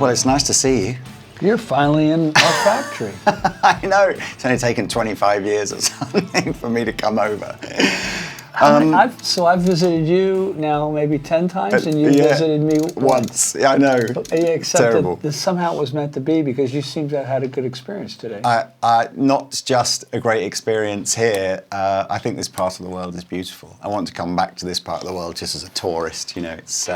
Well, it's nice to see you. You're finally in our factory. I know. It's only taken 25 years or something for me to come over. I've visited you now maybe 10 times, and you visited me once. Yeah, I know. Except terrible. that somehow it was meant to be, because you seem to have had a good experience today. Not just a great experience here. I think this part of the world is beautiful. I want to come back to this part of the world just as a tourist. You know, it's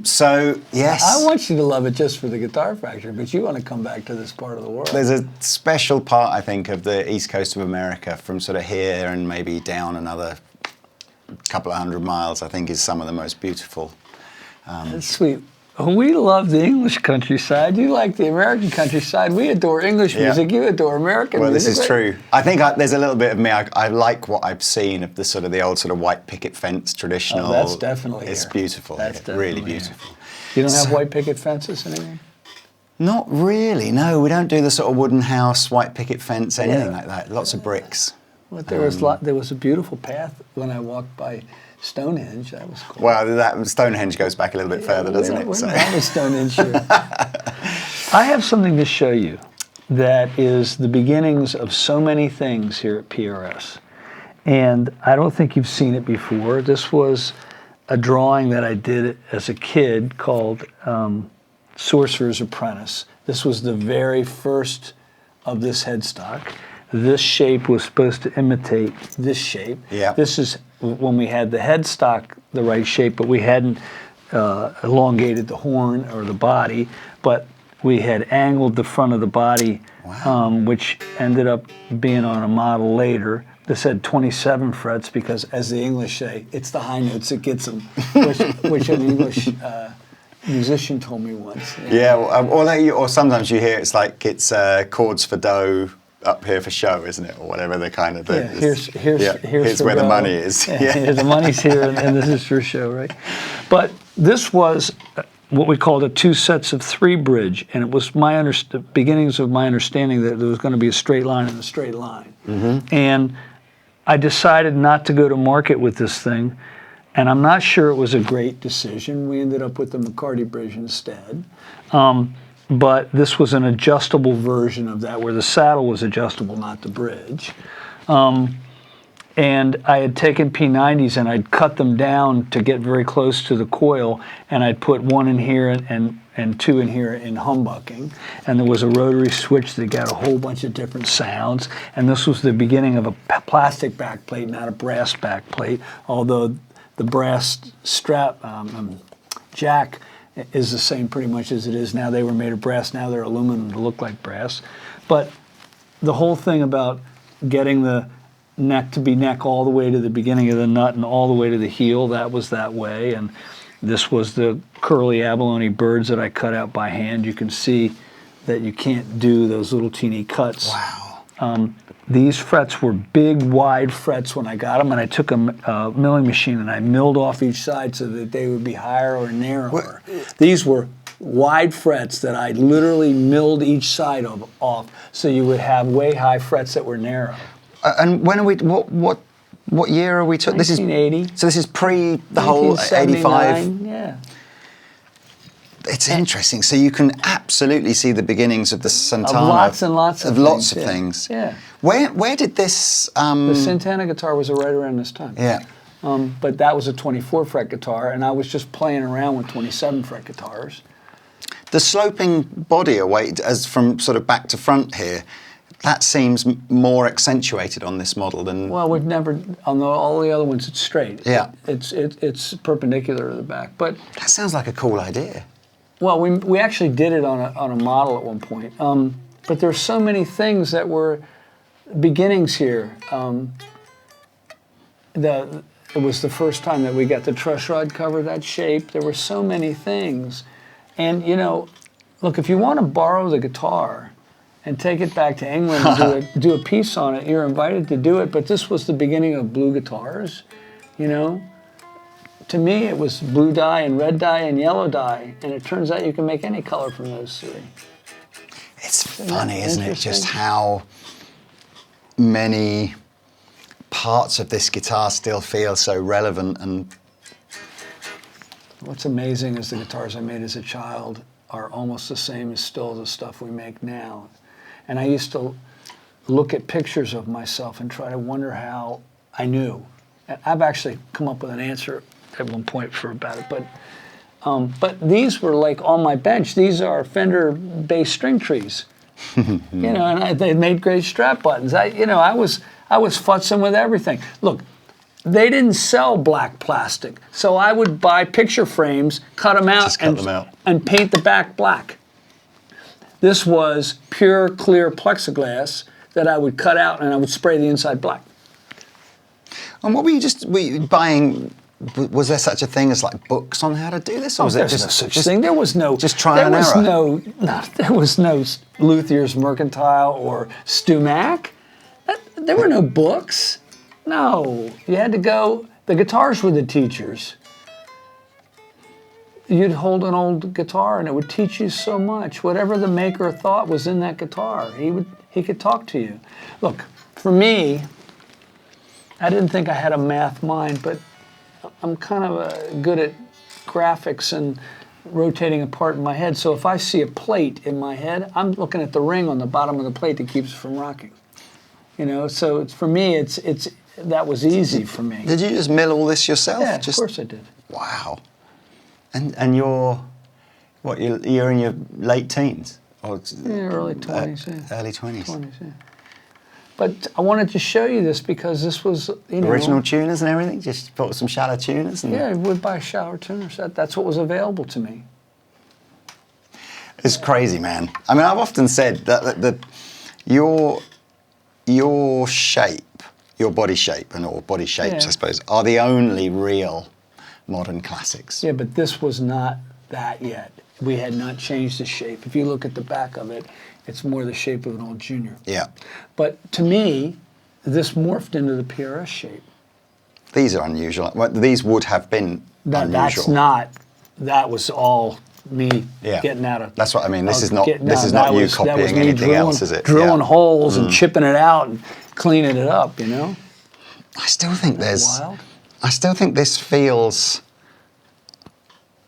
so yes. I want you to love it just for the guitar factory, but you want to come back to this part of the world. There's a special part, I think, of the East Coast of America, from sort of here and maybe down another couple of 100 miles, I think, is some of the most beautiful. That's sweet. We love the English countryside. You like the American countryside. We adore English music. You adore American music. Well, this is true. I think there's a little bit of me. I like what I've seen of the old sort of white picket fence traditional. Oh, that's definitely It's here. beautiful. That's definitely really here. beautiful. You don't have white picket fences anymore? Not really. No, we don't do the sort of wooden house, white picket fence, anything like that. Lots of bricks. Well, there was a beautiful path when I walked by Stonehenge. That was cool. Well, that Stonehenge goes back a little bit further, doesn't it? We're not a Stonehenge here. I have something to show you that is the beginnings of so many things here at PRS. And I don't think you've seen it before. This was a drawing that I did as a kid called Sorcerer's Apprentice. This was the very first of this headstock. This shape was supposed to imitate this shape. Yeah. This is when we had the headstock the right shape, but we hadn't elongated the horn or the body, but we had angled the front of the body, which ended up being on a model later. This had 27 frets because, as the English say, it's the high notes that gets them, which an English musician told me once. Yeah, or sometimes you hear it's like it's chords for do, up here for show, isn't it, or whatever the kind of. Here's where the money is. Yeah, the money's here, and this is for show, right? But this was what we called a 2 sets of 3 bridge, and it was beginnings of my understanding that there was going to be a straight line and a straight line. Mm-hmm. And I decided not to go to market with this thing, and I'm not sure it was a great decision. We ended up with the McCarty bridge instead. But this was an adjustable version of that, where the saddle was adjustable, not the bridge. And I had taken P90s and I'd cut them down to get very close to the coil, and I'd put 1 in here and 2 in here in humbucking. And there was a rotary switch that got a whole bunch of different sounds. And this was the beginning of a plastic backplate, not a brass backplate, although the brass strap jack is the same pretty much as it is now. They were made of brass, now they're aluminum to look like brass. But the whole thing about getting the neck to be neck all the way to the beginning of the nut and all the way to the heel, that was that way. And this was the curly abalone birds that I cut out by hand. You can see that you can't do those little teeny cuts. Wow. These frets were big, wide frets when I got them, and I took a milling machine and I milled off each side so that they would be higher or narrower. These were wide frets that I literally milled each side off, so you would have way high frets that were narrow. And when are we? What year are we? 1980. So this is pre the whole 85. Yeah. It's interesting. So you can absolutely see the beginnings of the Santana. Of lots and lots of lots things, of things. Yeah. Where did this? The Santana guitar was right around this time. Yeah. But that was a 24 fret guitar, and I was just playing around with 27 fret guitars. The sloping body away, as from sort of back to front here, that seems more accentuated on this model than. Well, we've never on all the other ones. It's straight. Yeah. It's perpendicular to the back, but. That sounds like a cool idea. Well, we actually did it on a model at one point, but there's so many things that were beginnings here. It was the first time that we got the truss rod cover that shape. There were so many things, and you know, look, if you want to borrow the guitar and take it back to England and do a piece on it, you're invited to do it. But this was the beginning of blue guitars, you know. To me, it was blue dye and red dye and yellow dye, and it turns out you can make any color from those 3. It's funny, isn't it, just how many parts of this guitar still feel so relevant. And what's amazing is the guitars I made as a child are almost the same as still the stuff we make now. And I used to look at pictures of myself and try to wonder how I knew. And I've actually come up with an answer at one point for about it, but these were like on my bench. These are Fender bass string trees, you know, and they made great strap buttons. I was futzing with everything. Look, they didn't sell black plastic, so I would buy picture frames, cut them out, and paint the back black. This was pure clear plexiglass that I would cut out and I would spray the inside black. And what were you buying? Was there such a thing as like books on how to do this, or was it just no such thing? There was no just trial and error. There was no Luthier's Mercantile or Stu Mac. There were no books. No, you had to go. The guitars were the teachers. You'd hold an old guitar and it would teach you so much. Whatever the maker thought was in that guitar, he could talk to you. Look, for me, I didn't think I had a math mind, but I'm kind of good at graphics and rotating a part in my head. So if I see a plate in my head, I'm looking at the ring on the bottom of the plate that keeps it from rocking. You know, so for me, that was easy for me. Did you just mill all this yourself? Yeah, of course I did. Wow. And you're in your late teens? Or early 20s, yeah. Early 20s. 20s, yeah. But I wanted to show you this because this was, original tuners and everything? Just bought some shallow tuners? Yeah, I would buy shower tuners. That's what was available to me. It's crazy, man. I mean, I've often said that your shape, your body shape, or body shapes, I suppose, are the only real modern classics. Yeah, but this was not that yet. We had not changed the shape. If you look at the back of it, it's more the shape of an old Junior. Yeah. But to me, this morphed into the PRS shape. These are unusual. Well, these would have been unusual. That was all me getting out of. That's what I mean. This is not you copying anything else, is it? Drilling holes and chipping it out and cleaning it up, you know? I still think wild? I still think this feels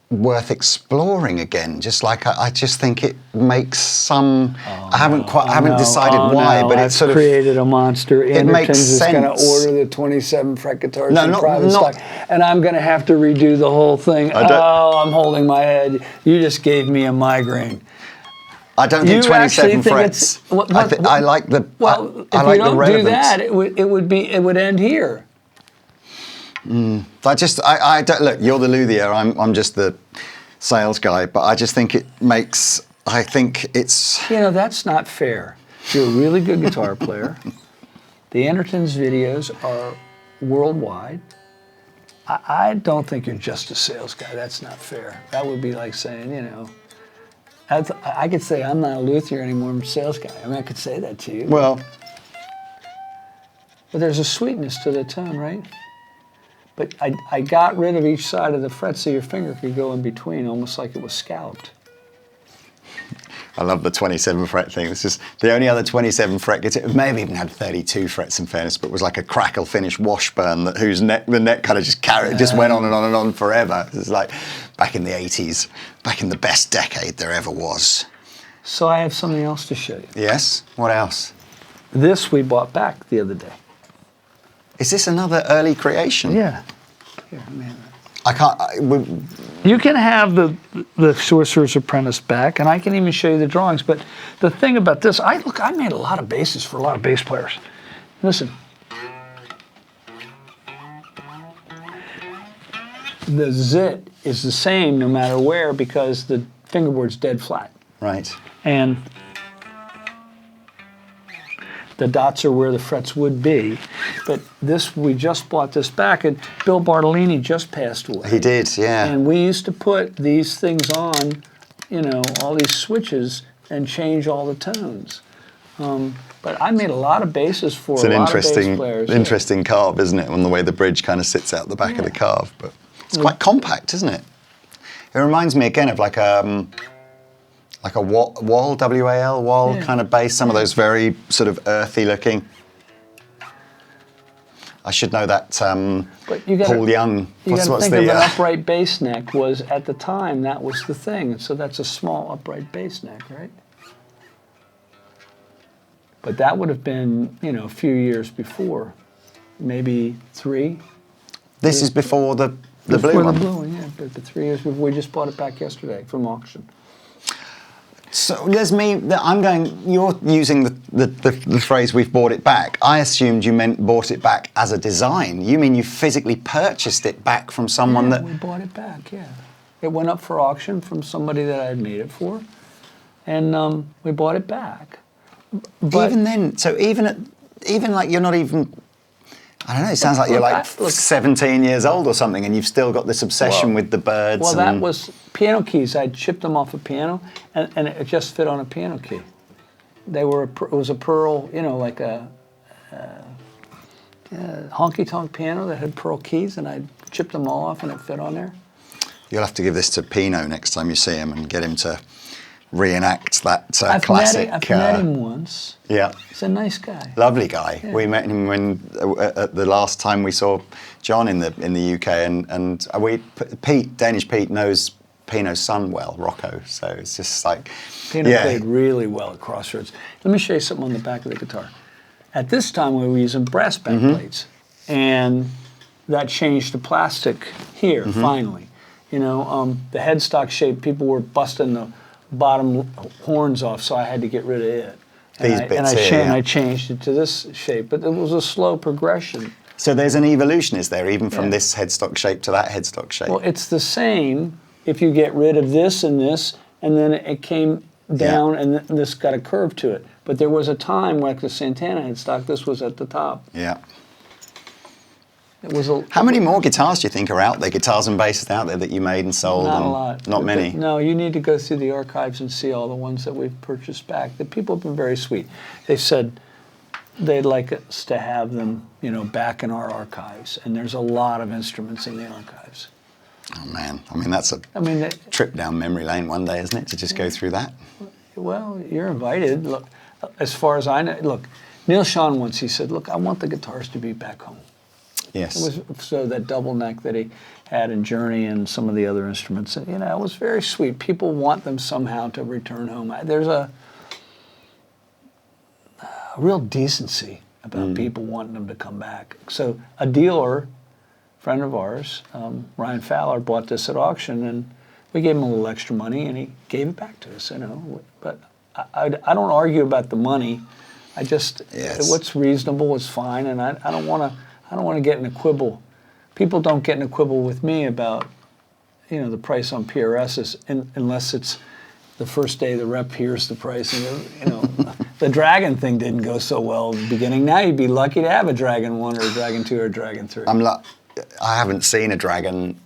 worth exploring again. Just like I just think it makes some. I haven't decided why, but it's sort of created a monster. Andertons is going to order the 27 fret guitars in private stock, and I'm going to have to redo the whole thing. I'm holding my head. You just gave me a migraine. I don't think 27 frets. I like the. Well, I like the relevance. If you don't do that, it would end here. I don't look. You're the luthier. I'm just the sales guy. But I just think it makes. I think it's. You know, that's not fair. You're a really good guitar player. The Andertons videos are worldwide. I don't think you're just a sales guy. That's not fair. That would be like saying, you know, I could say I'm not a luthier anymore. I'm a sales guy. I mean, I could say that to you. Well. But there's a sweetness to the tone, right? But I got rid of each side of the fret so your finger could go in between, almost like it was scalloped. I love the 27 fret thing. It's just the only other 27 fret guitar. It may have even had 32 frets in fairness, but it was like a crackle finish Washburn the neck kind of just went on and on and on forever. It's like back in the 80s, back in the best decade there ever was. So I have something else to show you. Yes? What else? This we bought back the other day. Is this another early creation? Yeah. Here, man. I can't. You can have the Sorcerer's Apprentice back, and I can even show you the drawings. But the thing about this, I made a lot of basses for a lot of bass players. Listen. The zit is the same no matter where because the fingerboard's dead flat. Right. And the dots are where the frets would be. But we just bought this back, and Bill Bartolini just passed away. He did, yeah. And we used to put these things on, you know, all these switches and change all the tones. But I made a lot of basses for a lot of bass players. It's an interesting carve, isn't it? On the way the bridge kind of sits out the back of the carve. But it's quite compact, isn't it? It reminds me again of like a wall, W-A-L, wall kind of bass, some of those very sort of earthy looking. I should know that But you gotta, Paul Young. You got to what's think of the an upright bass neck was, at the time, that was the thing. And so that's a small upright bass neck, right? But that would have been, you know, a few years before, maybe 3. This is before the Before blue one. the blue one, yeah. But 3 years before, we just bought it back yesterday from auction. So there's me. I'm going. You're using the phrase "we've bought it back." I assumed you meant bought it back as a design. You mean you physically purchased it back from someone Yeah, that? we bought it back. Yeah, it went up for auction from somebody that I had made it for, and we bought it back. But Even then, so even like you're not even. I don't know. It sounds like you're like 17 years old or something, and you've still got this obsession with the birds. Well, that was piano keys. I'd shipped them off a piano, and it just fit on a piano key. They were it was a pearl, you know, like a honky-tonk piano that had pearl keys, and I chipped them all off, and it fit on there. You'll have to give this to Pino next time you see him and get him to reenact that I've classic. I've met him once. Yeah. He's a nice guy. Lovely guy. Yeah. We met him when at the last time we saw John in the UK, and Danish Pete knows Pino's son well, Rocco. So it's just like Pino played really well at Crossroads. Let me show you something on the back of the guitar. At this time, we were using brass back plates, and that changed to plastic here finally. You know, the headstock shape, people were busting the bottom horns off, so I had to get rid of it. And I changed it to this shape, but it was a slow progression. So there's an evolution, is there, even from this headstock shape to that headstock shape? Well, it's the same if you get rid of this, and then it came down, and this got a curve to it. But there was a time, like the Santana headstock, this was at the top. Yeah. It was How many more guitars do you think are out there, guitars and basses out there that you made and sold? Not a lot. Not many? No, you need to go through the archives and see all the ones that we've purchased back. The people have been very sweet. They've said they'd like us to have them, you know, back in our archives. And there's a lot of instruments in the archives. Oh, man. I mean, that's a trip down memory lane one day, isn't it, to just go through that? Well, you're invited. Look, as far as I know, look, Neil Sean once, he said, look, I want the guitars to be back home. Yes. It was so that double neck that he had in Journey and some of the other instruments. You know, it was very sweet. People want them somehow to return home. There's a real decency about people wanting them to come back. So a dealer, friend of ours, Ryan Fowler, bought this at auction, and we gave him a little extra money, and he gave it back to us. You know, but I don't argue about the money. I just what's reasonable is fine, and I don't want to get in a quibble. People don't get in a quibble with me about, you know, the price on PRSs unless it's the first day the rep hears the price. And, you know, the Dragon thing didn't go so well in the beginning. Now you'd be lucky to have a Dragon 1 or a Dragon 2 or a Dragon 3. I haven't seen a Dragon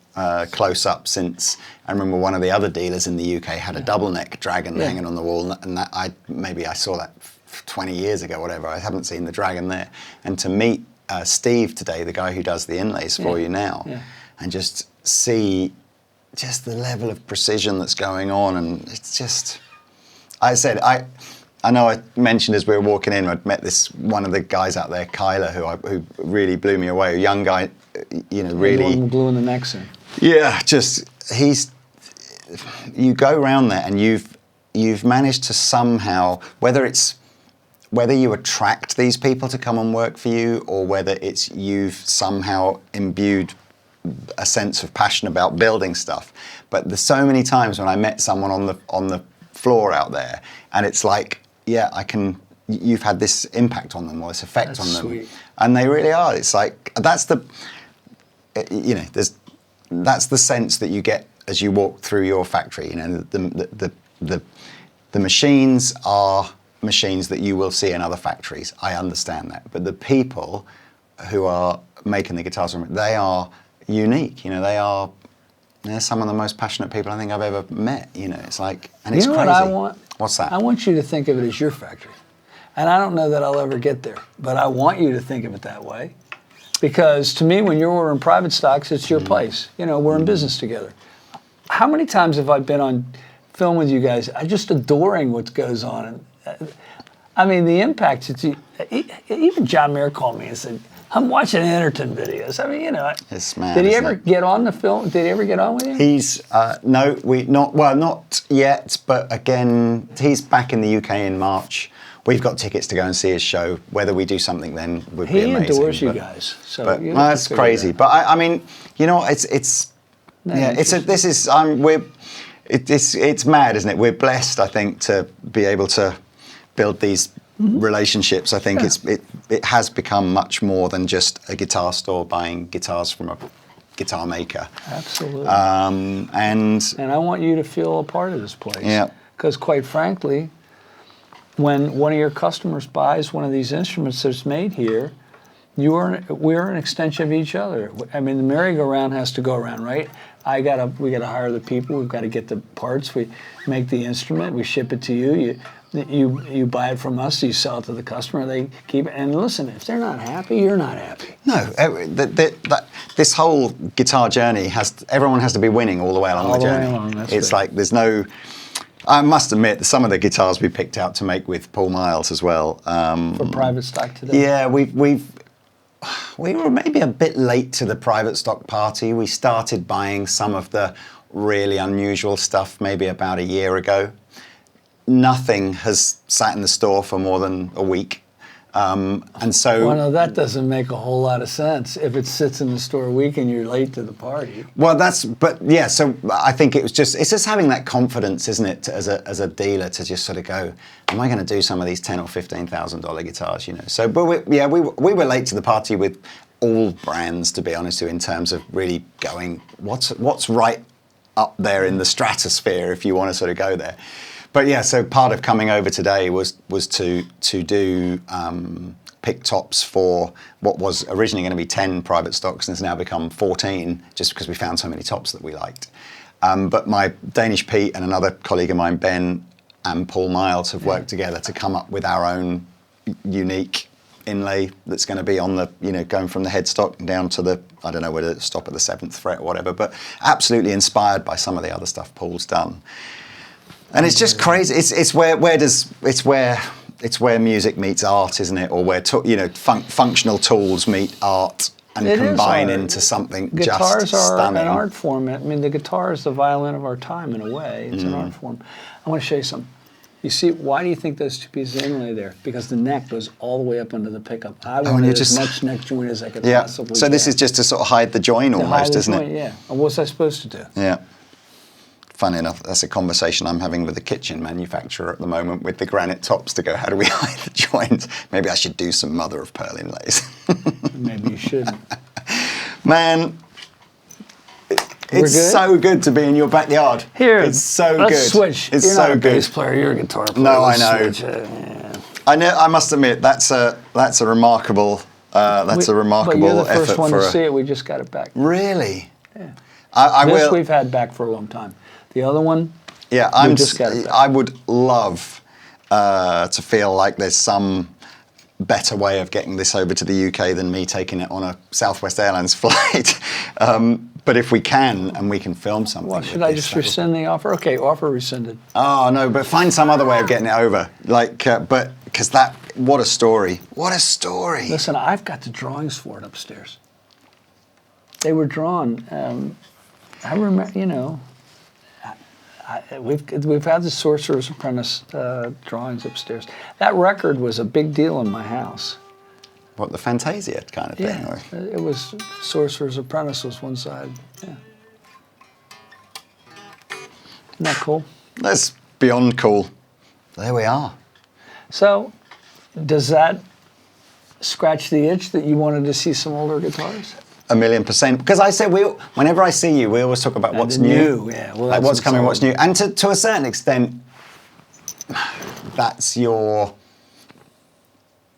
close up since. I remember one of the other dealers in the UK had a double neck Dragon hanging on the wall, and that I saw that 20 years ago, whatever. I haven't seen the Dragon there. And to meet Steve today, the guy who does the inlays for you now, and just see just the level of precision that's going on, and it's just, I know I mentioned as we were walking in, I'd met one of the guys out there, Kyler, who really blew me away, a young guy, you know, really. The one glue in the neck soon. Yeah, you go around there and you've managed to somehow, whether you attract these people to come and work for you, or whether it's you've somehow imbued a sense of passion about building stuff. But there's so many times when I met someone on the floor out there, and it's like, you've had this impact on them or this effect on them. Sweet. And they really are. It's like, that's the sense that you get as you walk through your factory. You know, the machines are machines that you will see in other factories. I understand that. But the people who are making the guitars, they are unique. You know, they're some of the most passionate people I think I've ever met. You know, it's like, and it's crazy. You know what I want? What's that? I want you to think of it as your factory. And I don't know that I'll ever get there, but I want you to think of it that way. Because to me, when you're ordering private stocks, it's your place. You know, we're in business together. How many times have I been on film with you guys? I'm just adoring what goes on. And I mean, the impact. Even John Mayer called me and said, "I'm watching Anderton videos." I mean, you know, It's mad, did he isn't ever it? get on the film? Did he ever get on with you? He's not yet, but again, he's back in the UK in March. We've got tickets to go and see his show. Whether we do something then would be He amazing. adores you but- guys. So But you well, have to that's figure it crazy. out. But I mean, you know, it's mad, isn't it? We're blessed, I think, to be able to build these relationships. I think it has become much more than just a guitar store buying guitars from a guitar maker. Absolutely. And And I want you to feel a part of this place. Yeah. Because quite frankly, when one of your customers buys one of these instruments that's made here, we're an extension of each other. I mean, the merry-go-round has to go around, right? We gotta hire the people. We've got to get the parts. We make the instrument. We ship it to you. You buy it from us. You sell it to the customer. They keep it. And listen, if they're not happy, you're not happy. no, this whole guitar journey everyone has to be winning all the way along All the the way journey. along, that's it's right. Mm-hmm. like there's no. I must admit that some of the guitars we picked out to make with Paul Miles as well. For private stock today. Yeah, we were maybe a bit late to the private stock party. We started buying some of the really unusual stuff maybe about a year ago. Nothing has sat in the store for more than a week. And so... Well, no, that doesn't make a whole lot of sense. If it sits in the store a week and you're late to the party. Well, so I think it's just having that confidence, isn't it, as a dealer to just sort of go, am I going to do some of these $10,000 or $15,000 guitars, you know? So, but we were late to the party with all brands, to be honest with you, in terms of really going, what's right up there in the stratosphere if you want to sort of go there. But yeah, so part of coming over today was to do pick tops for what was originally going to be 10 private stocks and has now become 14, just because we found so many tops that we liked. But my Danish Pete and another colleague of mine, Ben, and Paul Miles have worked together to come up with our own unique inlay that's going to be on the, going from the headstock down to the, I don't know whether to stop at the 7th fret or whatever, but absolutely inspired by some of the other stuff Paul's done. And it's just crazy. It's where music meets art, isn't it? Or where functional tools meet art and It is combine art. into something Guitars just are stunning. an art form. I mean, the guitar is the violin of our time in a way. It's an art form. I want to show you something. You see, why do you think those two pieces of inlay there? Because the neck goes all the way up into the pickup. I wanted as much neck joint as I could possibly So this get. is just to sort of hide the join To hide almost, the isn't joint, it? Yeah. And what's I supposed to do? Yeah. Funny enough, that's a conversation I'm having with a kitchen manufacturer at the moment with the granite tops to go, how do we hide the joints? Maybe I should do some mother of pearl inlays. Maybe you shouldn't. Man, We're it's good? so good to be in your backyard. Here, it's so let's good. switch. It's You're so not a good. bass player. You're a guitar player. No, Let's I know. switch it. Yeah. I know. I must admit that's a remarkable But you're the first effort one for to see it. We just got it back. Really. Yeah. I This will. we've had back for a long time. The other one, Yeah, we just got it back. I would love to feel like there's some better way of getting this over to the UK than me taking it on a Southwest Airlines flight. But if we can, and we can film something. well, with should I this, just that'll- rescind the offer? Okay, offer rescinded. Oh no, but find some other way of getting it over. But because what a story! What a story! Listen, I've got the drawings for it upstairs. They were drawn. I remember, we've had the Sorcerer's Apprentice drawings upstairs. That record was a big deal in my house. What, the Fantasia kind of thing? Yeah, or- it was Sorcerer's Apprentice was one side. Yeah. Isn't that cool? That's beyond cool. There we are. So, does that scratch the itch that you wanted to see some older guitars? 1,000,000%. Because I said, whenever I see you, we always talk about what's the new. new, yeah. Well, Like that's what's coming, all. what's new. And to a certain extent, that's your,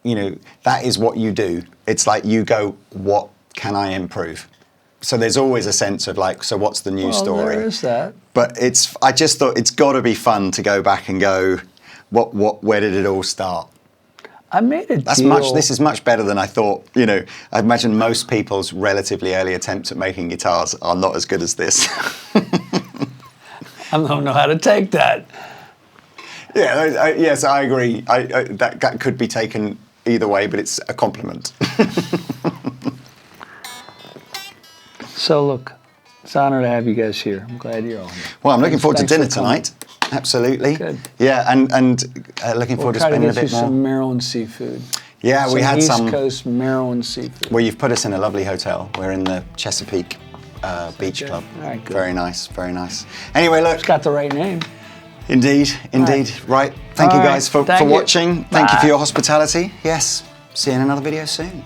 that is what you do. It's like you go, what can I improve? So there's always a sense of like, so what's the new story? There is that. But I just thought it's got to be fun to go back and go, where did it all start? I made a deal. This is much better than I thought. I imagine most people's relatively early attempts at making guitars are not as good as this. I don't know how to take that. Yeah, yes, I agree. That could be taken either way, but it's a compliment. So look, it's an honor to have you guys here. I'm glad you're all here. Well, I'm looking forward to dinner Thanks for coming. tonight. Absolutely. Good. Yeah, and looking forward to Try to spending a get you bit more. some Maryland seafood. Yeah, we had East some. Coast Maryland seafood. Well, you've put us in a lovely hotel. We're in the Chesapeake Beach good. Club. All right, good. Very nice, very nice. Anyway, look. It's got the right name. Indeed. Right. Thank you All right. guys for Thank you. watching. Thank you for Bye. your hospitality. Yes. See you in another video soon.